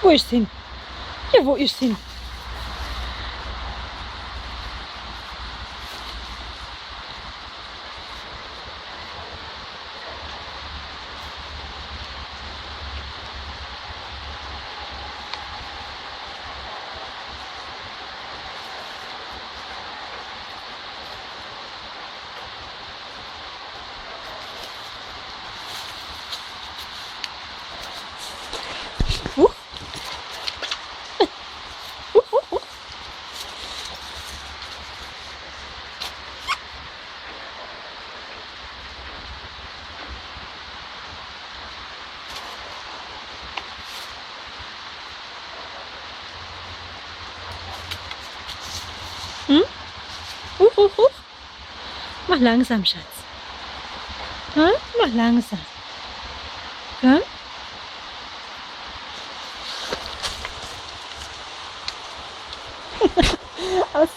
Wo ist hin? Ja, wo ist hin? Huch. Huch. Hm? Huch. Mach langsam, Schatz. Hm? Mach langsam. Hm? Aus.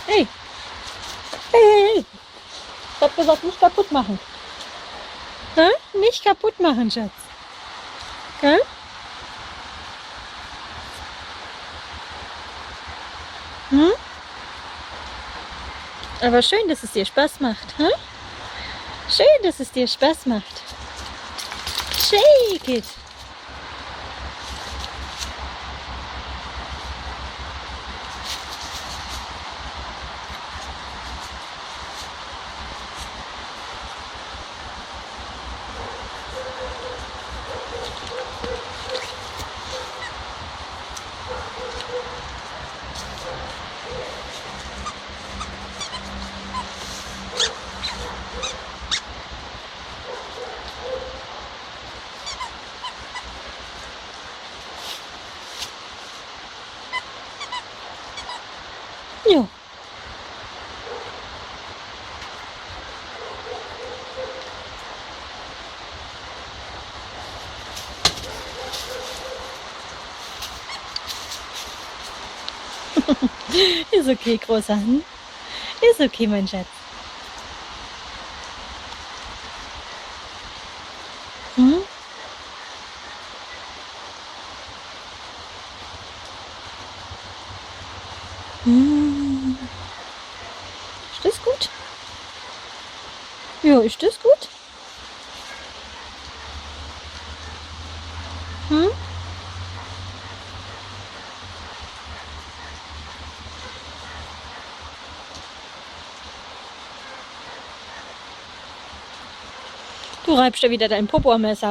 Hey. Hey. Ich hab gesagt, nicht kaputt machen. Hm? Nicht kaputt machen, Schatz. Hm? Hm? Aber schön, dass es dir Spaß macht. Hm? Schön, dass es dir Spaß macht. Shake it. Jo. Ist okay, Großer. Hm? Ist okay, mein Schatz. Hm? Hm. Ist das gut? Ja, ist das gut? Hm? Du reibst ja wieder dein Popo am Messer.